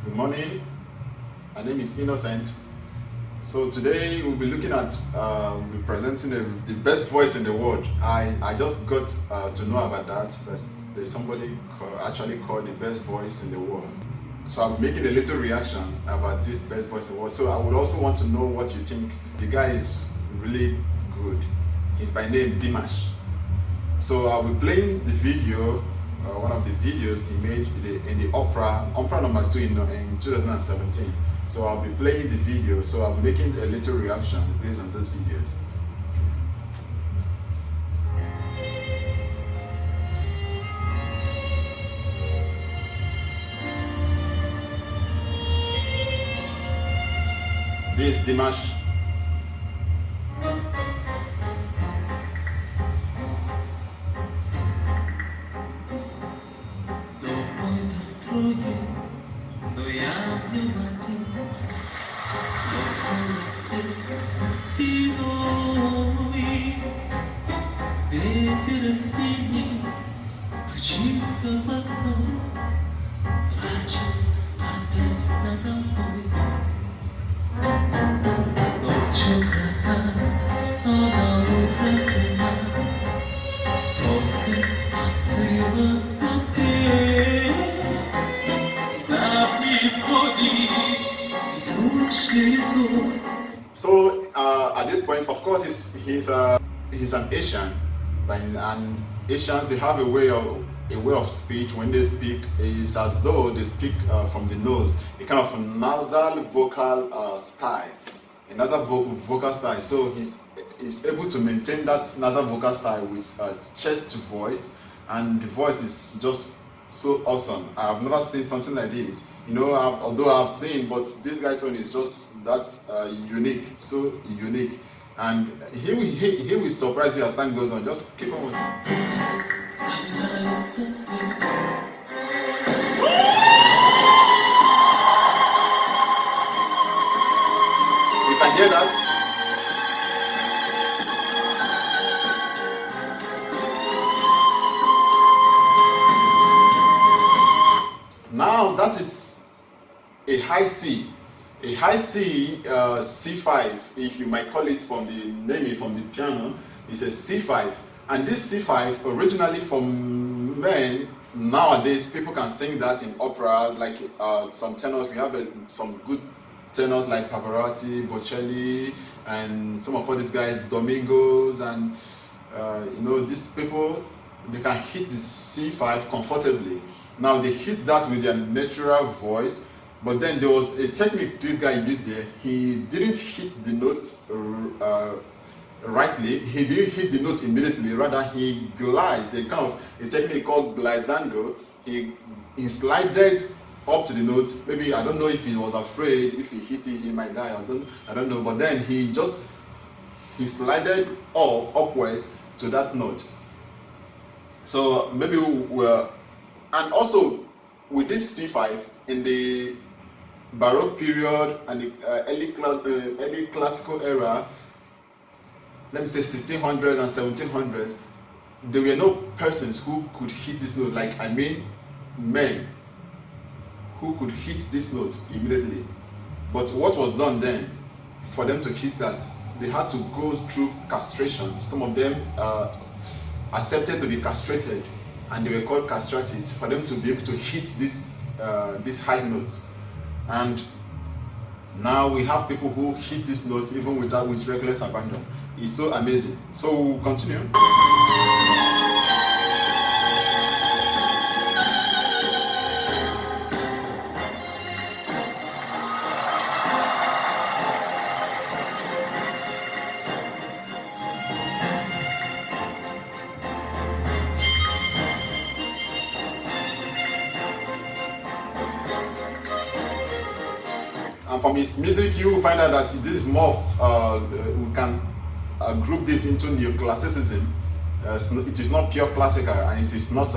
Good morning, my name is Innocent. So today we'll be looking at, we'll be presenting the best voice in the world. I just got to know about that. There's somebody actually called the best voice in the world. So I'm making a little reaction about this best voice in the world. So I would also want to know what you think. The guy is really good. He's by name Dimash. So I'll be playing the video, one of the videos he made in the opera number 2 in 2017. So I'll be playing the video, so I'll be making a little reaction based on those videos. This is Dimash. Ветер осенний стучится в окно, плачет опять надо мной. Ночью гроза, а на утро тьма, солнце остыло совсем. Давние боги и тучи летут. So at this point, of course, he's an Asian, and Asians, they have a way of speech. When they speak, it's as though they speak from the nose, a kind of nasal vocal style, a nasal vocal style. So he's able to maintain that nasal vocal style with chest voice, and the voice is just so awesome. I've never seen something like this. You know, although I've seen, but this guy's one is just that's unique, so unique. And he will surprise you as time goes on. Just keep on with it. You can hear that? Now that is a high C. A high C, C5, if you might call it from the name from the piano, is a C5. And this C5, originally for men, nowadays people can sing that in operas, like some tenors. We have some good tenors like Pavarotti, Bocelli, and some of all these guys, Domingos, and you know, these people, they can hit the C5 comfortably. Now they hit that with their natural voice. But then there was a technique this guy used there. He didn't hit the note rightly. He didn't hit the note immediately. Rather, he glides, a kind of a technique called glissando. He slided up to the note. Maybe, I don't know if he was afraid, if he hit it, he might die. I don't know. But then he slided upwards to that note. So maybe and also with this C5 in the Baroque period and the early classical era, let me say 1600s and 1700s, there were no persons who could hit this note, like I mean men who could hit this note immediately. But what was done then, for them to hit that, they had to go through castration. Some of them accepted to be castrated, and they were called castratis, for them to be able to hit this high note. And now we have people who hit this note even with reckless abandon. It's so amazing. So we'll continue. And from his music, you will find out that this is more of, we can group this into neoclassicism. It is not pure classical, and it is not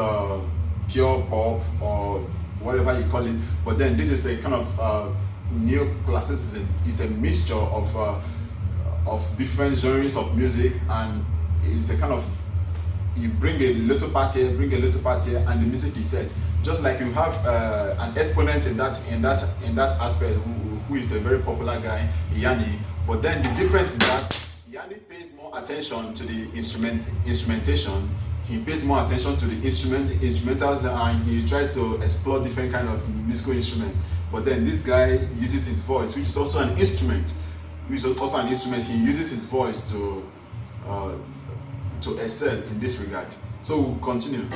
pure pop or whatever you call it. But then this is a kind of neoclassicism. It's a mixture of different genres of music, and it's a kind of, you bring a little part here, and the music is set. just like you have an exponent in that aspect who is a very popular guy, Yanni. But then the difference is that Yanni pays more attention to the instrumentation. He pays more attention to the instrumentals, and he tries to explore different kind of musical instruments. But then this guy uses his voice, which is also an instrument. He uses his voice to excel in this regard. So we'll continue.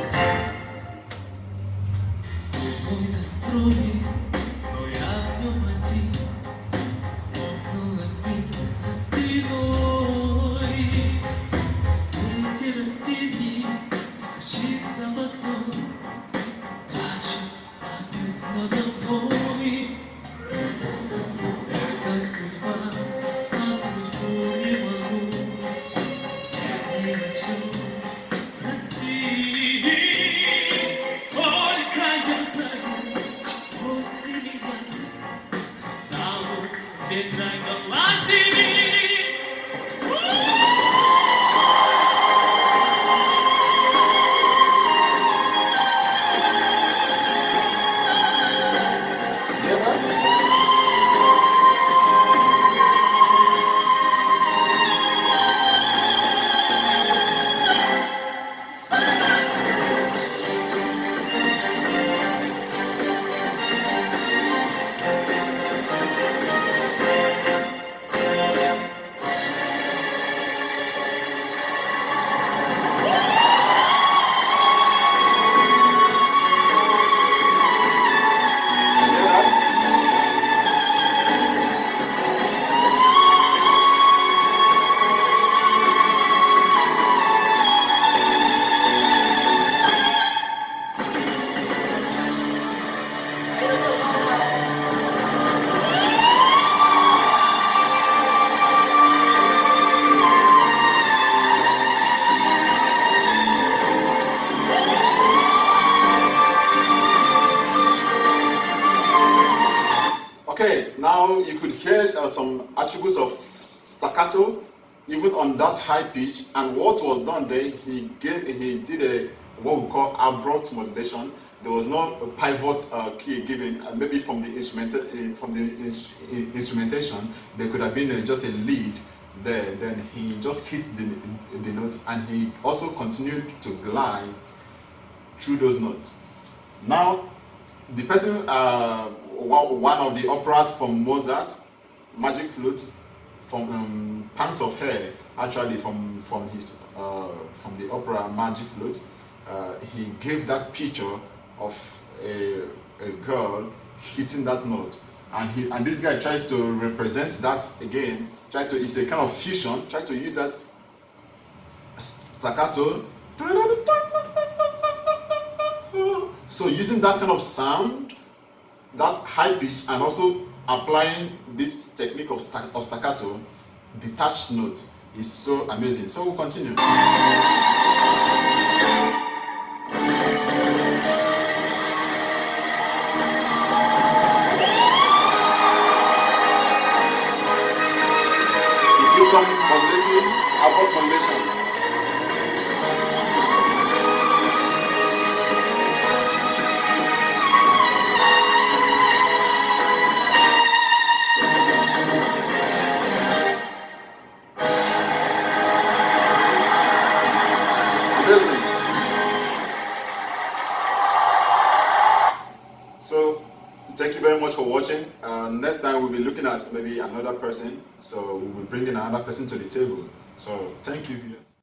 Okay, now you could hear some attributes of staccato even on that high pitch, and what was done there, he did a what we call abrupt modulation. There was no pivot key given. Maybe from the instrumentation, there could have been just a lead there. Then he just hit the note, and he also continued to glide through those notes. Now, the person, one of the operas from Mozart, Magic Flute, from Pants of Hair, actually from the opera Magic Flute, he gave that picture of a girl hitting that note, and this guy tries to represent that again. It's a kind of fusion. Try to use that staccato. So using that kind of sound, that high pitch, and also applying this technique of staccato, detached note, is so amazing. So we'll continue. We do some modulating, abrupt modulation. So thank you very much for watching. Next time we'll be looking at maybe another person, so we'll be bringing another person to the table. So thank you, viewers.